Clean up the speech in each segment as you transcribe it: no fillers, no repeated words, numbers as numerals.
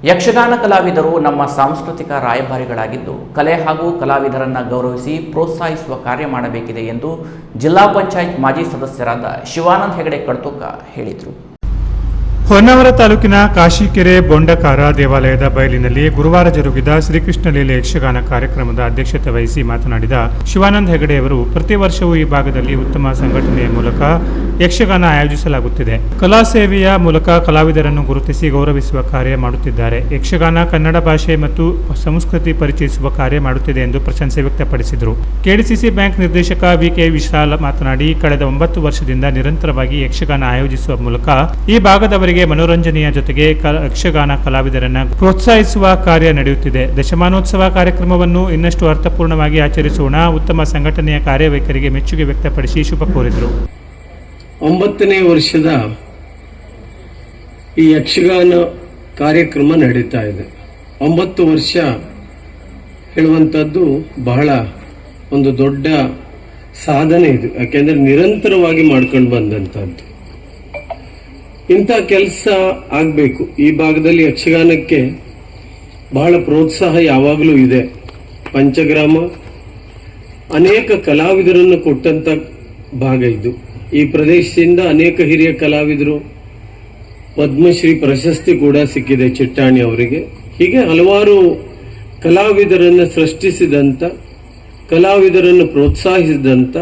ಯಕ್ಷಗಾನ ಕಲಾವಿದರು ನಮ್ಮ ಸಾಂಸ್ಕೃತಿಕ ರಾಯಭಾರಿಗಳಾಗಿದ್ದು ಕಲೆ ಹಾಗೂ ಕಲಾವಿದರನ್ನು ಗೌರವಿಸಿ ಪ್ರೋತ್ಸಾಹಿಸುವ ಕಾರ್ಯ ಮಾಡಬೇಕಿದೆ ಎಂದು ಜಿಲ್ಲಾ ಪಂಚಾಯತ್ ಮಾಜಿ ಸದಸ್ಯರಾದ ಶಿವಾನಂದ ಹೆಗಡೆ ಕಡ್ತುಕ ಹೇಳಿದರು. ಹೊನ್ನಾವರ ತಾಲೂಕಿನ ಕಾಶಿಕೆರೆ ಬೊಂಡಕಾರ ದೇವಾಲಯದ ಬಯಲಿನಲ್ಲಿ ಗುರುವಾರ ಜರುಗಿದ ಶ್ರೀಕೃಷ್ಣ ಲೀಲೆ ಯಕ್ಷಗಾನ ಕಾರ್ಯಕ್ರಮದ ಅಧ್ಯಕ್ಷತೆ ವಹಿಸಿ ಮಾತನಾಡಿದ ಶಿವಾನಂದ ಹೆಗಡೆಯವರು ಪ್ರತಿ ವರ್ಷವೂ ಈ ಭಾಗದಲ್ಲಿ ಉತ್ತಮ ಸಂಘಟನೆಯ ಮೂಲಕ ಯಕ್ಷಗಾನ ಆಯೋಜಿಸಲಾಗುತ್ತಿದೆ. ಕಲಾ ಸೇವೆಯ ಮೂಲಕ ಕಲಾವಿದರನ್ನು ಗುರುತಿಸಿ ಗೌರವಿಸುವ ಕಾರ್ಯ ಮಾಡುತ್ತಿದ್ದಾರೆ. ಯಕ್ಷಗಾನ ಕನ್ನಡ ಭಾಷೆ ಮತ್ತು ಸಂಸ್ಕೃತಿ ಪರಿಚಯಿಸುವ ಕಾರ್ಯ ಮಾಡುತ್ತಿದೆ ಎಂದು ಪ್ರಶಂಸೆ ವ್ಯಕ್ತಪಡಿಸಿದರು. ಕೆಡಿಸಿಸಿ ಬ್ಯಾಂಕ್ ನಿರ್ದೇಶಕ ವಿಕೆ ವಿಶಾಲ್ ಮಾತನಾಡಿ ಕಳೆದ 9 ವರ್ಷದಿಂದ ನಿರಂತರವಾಗಿ ಯಕ್ಷಗಾನ ಆಯೋಜಿಸುವ ಮೂಲಕ ಈ ಭಾಗದವರಿಗೆ ಮನೋರಂಜನೆಯ ಜೊತೆಗೆ ಯಕ್ಷಗಾನ ಕಲಾವಿದರನ್ನು ಪ್ರೋತ್ಸಾಹಿಸುವ ಕಾರ್ಯ ನಡೆಯುತ್ತಿದೆ. ದಶಮಾನೋತ್ಸವ ಕಾರ್ಯಕ್ರಮವನ್ನು ಇನ್ನಷ್ಟು ಅರ್ಥಪೂರ್ಣವಾಗಿ ಆಚರಿಸೋಣ. ಉತ್ತಮ ಸಂಘಟನೆಯ ಕಾರ್ಯವೈಖರಿಗೆ ಮೆಚ್ಚುಗೆ ವ್ಯಕ್ತಪಡಿಸಿ ಶುಭ ಕೋರಿದರು. 9ನೇ ವರ್ಷದ ಈ ಯಕ್ಷಗಾನ ಕಾರ್ಯಕ್ರಮ ನಡೀತಾ ಇದೆ. 9 ವರ್ಷ ಹೇಳುವಂಥದ್ದು ಬಹಳ ಒಂದು ದೊಡ್ಡ ಸಾಧನೆ ಇದು. ಯಾಕೆಂದ್ರೆ ನಿರಂತರವಾಗಿ ಮಾಡ್ಕೊಂಡು ಬಂದಂಥದ್ದು ಇಂಥ ಕೆಲಸ ಆಗಬೇಕು. ಈ ಭಾಗದಲ್ಲಿ ಯಕ್ಷಗಾನಕ್ಕೆ ಬಹಳ ಪ್ರೋತ್ಸಾಹ ಯಾವಾಗಲೂ ಇದೆ. ಪಂಚಗ್ರಾಮ ಅನೇಕ ಕಲಾವಿದರನ್ನು ಕೊಟ್ಟಂತ ಭಾಗ ಇದು. ಈ ಪ್ರದೇಶದಿಂದ ಅನೇಕ ಹಿರಿಯ ಕಲಾವಿದರು ಪದ್ಮಶ್ರೀ ಪ್ರಶಸ್ತಿ ಕೂಡ ಸಿಕ್ಕಿದೆ ಚಿಟ್ಟಾಣಿ ಅವರಿಗೆ. ಹೀಗೆ ಹಲವಾರು ಕಲಾವಿದರನ್ನು ಸೃಷ್ಟಿಸಿದಂಥ, ಕಲಾವಿದರನ್ನು ಪ್ರೋತ್ಸಾಹಿಸಿದಂಥ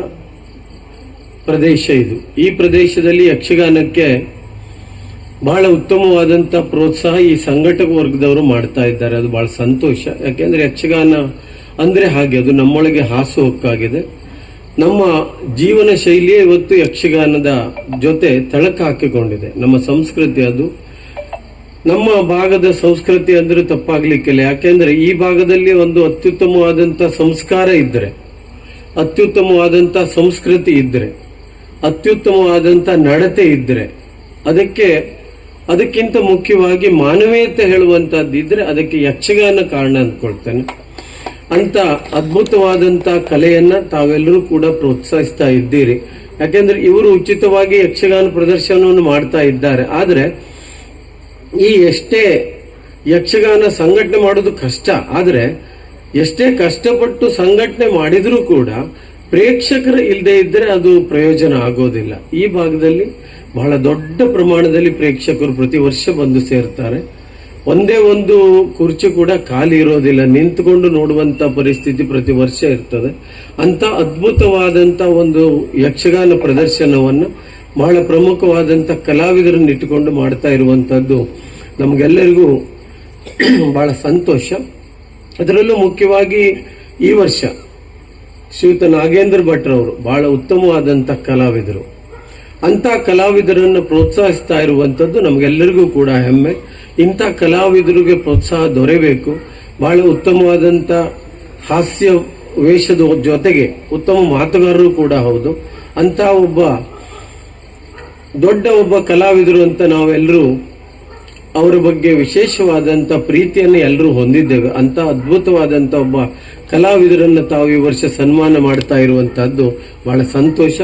ಪ್ರದೇಶ ಇದು. ಈ ಪ್ರದೇಶದಲ್ಲಿ ಯಕ್ಷಗಾನಕ್ಕೆ ಬಹಳ ಉತ್ತಮವಾದಂಥ ಪ್ರೋತ್ಸಾಹ ಈ ಸಂಘಟಕ ವರ್ಗದವರು ಮಾಡ್ತಾ ಇದ್ದಾರೆ. ಅದು ಬಹಳ ಸಂತೋಷ. ಯಾಕೆಂದ್ರೆ ಯಕ್ಷಗಾನ ಅಂದ್ರೆ ಹಾಗೆ, ಅದು ನಮ್ಮೊಳಗೆ ಹಾಸುಹೊಕ್ಕಾಗಿದೆ. ನಮ್ಮ ಜೀವನ ಶೈಲಿಯೇ ಇವತ್ತು ಯಕ್ಷಗಾನದ ಜೊತೆ ತಳಕ ಹಾಕಿಕೊಂಡಿದೆ. ನಮ್ಮ ಸಂಸ್ಕೃತಿ ಅದು. ನಮ್ಮ ಭಾಗದ ಸಂಸ್ಕೃತಿ ಅಂದ್ರೆ ತಪ್ಪಾಗ್ಲಿಕ್ಕಿಲ್ಲ. ಯಾಕೆಂದ್ರೆ ಈ ಭಾಗದಲ್ಲಿ ಒಂದು ಅತ್ಯುತ್ತಮವಾದಂಥ ಸಂಸ್ಕಾರ ಇದ್ರೆ, ಅತ್ಯುತ್ತಮವಾದಂಥ ಸಂಸ್ಕೃತಿ ಇದ್ರೆ, ಅತ್ಯುತ್ತಮವಾದಂಥ ನಡತೆ ಇದ್ರೆ, ಅದಕ್ಕಿಂತ ಮುಖ್ಯವಾಗಿ ಮಾನವೀಯತೆ ಹೇಳುವಂತಹದ್ದಿದ್ರೆ ಅದಕ್ಕೆ ಯಕ್ಷಗಾನ ಕಾರಣ ಅಂದ್ಕೊಳ್ತೇನೆ. ಅಂತ ಅದ್ಭುತವಾದಂತ ಕಲೆಯನ್ನ ತಾವೆಲ್ಲರೂ ಕೂಡ ಪ್ರೋತ್ಸಾಹಿಸ್ತಾ ಇದ್ದೀರಿ. ಯಾಕೆಂದ್ರೆ ಇವರು ಉಚಿತವಾಗಿ ಯಕ್ಷಗಾನ ಪ್ರದರ್ಶನವನ್ನು ಮಾಡ್ತಾ ಇದ್ದಾರೆ. ಆದ್ರೆ ಈ ಎಷ್ಟೇ ಯಕ್ಷಗಾನ ಸಂಘಟನೆ ಮಾಡೋದು ಕಷ್ಟ. ಆದ್ರೆ ಎಷ್ಟೇ ಕಷ್ಟಪಟ್ಟು ಸಂಘಟನೆ ಮಾಡಿದ್ರೂ ಕೂಡ ಪ್ರೇಕ್ಷಕರು ಇಲ್ಲದೆ ಇದ್ರೆ ಅದು ಪ್ರಯೋಜನ ಆಗೋದಿಲ್ಲ. ಈ ಭಾಗದಲ್ಲಿ ಬಹಳ ದೊಡ್ಡ ಪ್ರಮಾಣದಲ್ಲಿ ಪ್ರೇಕ್ಷಕರು ಪ್ರತಿ ವರ್ಷ ಬಂದು ಸೇರ್ತಾರೆ. ಒಂದೇ ಒಂದು ಕುರ್ಚಿ ಕೂಡ ಖಾಲಿ ಇರೋದಿಲ್ಲ. ನಿಂತುಕೊಂಡು ನೋಡುವಂತ ಪರಿಸ್ಥಿತಿ ಪ್ರತಿ ವರ್ಷ ಇರ್ತದೆ. ಅಂತ ಅದ್ಭುತವಾದಂತ ಒಂದು ಯಕ್ಷಗಾನ ಪ್ರದರ್ಶನವನ್ನು ಬಹಳ ಪ್ರಮುಖವಾದಂತ ಕಲಾವಿದರನ್ನು ಇಟ್ಟುಕೊಂಡು ಮಾಡ್ತಾ ಇರುವಂತದ್ದು ನಮಗೆಲ್ಲರಿಗೂ ಬಹಳ ಸಂತೋಷ. ಅದರಲ್ಲೂ ಮುಖ್ಯವಾಗಿ ಈ ವರ್ಷ ಶ್ರೀಯುತ ನಾಗೇಂದ್ರ ಭಟ್ರವರು ಬಹಳ ಉತ್ತಮವಾದಂತ ಕಲಾವಿದರು. ಅಂತ ಕಲಾವಿದರನ್ನು ಪ್ರೋತ್ಸಾಹಿಸ್ತಾ ಇರುವಂತದ್ದು ನಮಗೆಲ್ಲರಿಗೂ ಕೂಡ ಹೆಮ್ಮೆ. ಇಂಥ ಕಲಾವಿದರಿಗೆ ಪ್ರೋತ್ಸಾಹ ದೊರೆಯಬೇಕು. ಬಹಳ ಉತ್ತಮವಾದಂತ ಹಾಸ್ಯ ವೇಷದ ಜೊತೆಗೆ ಉತ್ತಮ ಮಾತುಗಾರರು ಕೂಡ ಹೌದು. ಅಂತ ದೊಡ್ಡ ಕಲಾವಿದರು ಅಂತ ನಾವೆಲ್ಲರೂ ಅವರ ಬಗ್ಗೆ ವಿಶೇಷವಾದಂತ ಪ್ರೀತಿಯನ್ನು ಎಲ್ಲರೂ ಹೊಂದಿದ್ದೇವೆ. ಅಂತ ಅದ್ಭುತವಾದಂತ ಒಬ್ಬ ಕಲಾವಿದರನ್ನು ತಾವು ಈ ವರ್ಷ ಸನ್ಮಾನ ಮಾಡ್ತಾ ಇರುವಂತಹದ್ದು ಬಹಳ ಸಂತೋಷ.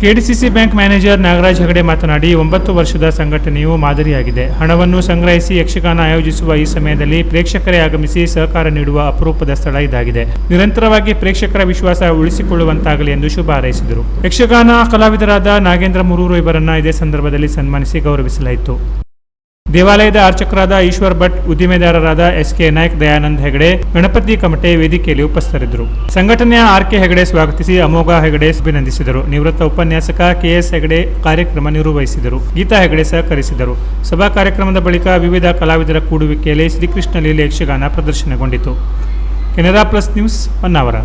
KDCC bank manager Nagaraj Hegde ಮಾತನಾಡಿ 9 ವರ್ಷದ ಸಂಘಟನೆಯು ಮಾದರಿಯಾಗಿದೆ. ಹಣವನ್ನು ಸಂಗ್ರಹಿಸಿ ಯಕ್ಷಗಾನ ಆಯೋಜಿಸುವ ಈ ಸಮಯದಲ್ಲಿ ಪ್ರೇಕ್ಷಕರೇ ಆಗಮಿಸಿ ಸಹಕಾರ ನೀಡುವ ಅಪರೂಪದ ಸ್ಥಳ ಇದಾಗಿದೆ. ನಿರಂತರವಾಗಿ ಪ್ರೇಕ್ಷಕರ ವಿಶ್ವಾಸ ಉಳಿಸಿಕೊಳ್ಳುವಂತಾಗಲಿ ಎಂದು ಶುಭ ಹಾರೈಸಿದರು. ಯಕ್ಷಗಾನ ಕಲಾವಿದರಾದ ನಾಗೇಂದ್ರ ಮುರೂರು ಇವರನ್ನ ಇದೇ ಸಂದರ್ಭದಲ್ಲಿ ಸನ್ಮಾನಿಸಿ ಗೌರವಿಸಲಾಯಿತು. ದೇವಾಲಯದ ಅರ್ಚಕರಾದ ಈಶ್ವರ್ ಭಟ್, ಉದ್ದಿಮೆದಾರರಾದ ಎಸ್.ಕೆ. ನಾಯ್ಕ್, ದಯಾನಂದ್ ಹೆಗಡೆ, ಗಣಪತಿ ಕಮಟೆ ವೇದಿಕೆಯಲ್ಲಿ ಉಪಸ್ಥಿತರಿದ್ದರು. ಸಂಘಟನೆಯ ಆರ್.ಕೆ. ಹೆಗಡೆ ಸ್ವಾಗತಿಸಿ ಅಮೋಘ ಹೆಗಡೆ ಅಭಿನಂದಿಸಿದರು. ನಿವೃತ್ತ ಉಪನ್ಯಾಸಕ ಕೆ.ಎಸ್. ಹೆಗಡೆ ಕಾರ್ಯಕ್ರಮ ನಿರ್ವಹಿಸಿದರು. ಗೀತಾ ಹೆಗಡೆ ಸಹಕರಿಸಿದರು. ಸಭಾ ಕಾರ್ಯಕ್ರಮದ ಬಳಿಕ ವಿವಿಧ ಕಲಾವಿದರ ಕೂಡುವಿಕೆಯಲ್ಲಿ ಶ್ರೀಕೃಷ್ಣ ಲೀಲೆ ಯಕ್ಷಗಾನ ಪ್ರದರ್ಶನಗೊಂಡಿತು. Canara plus news, Honnavar.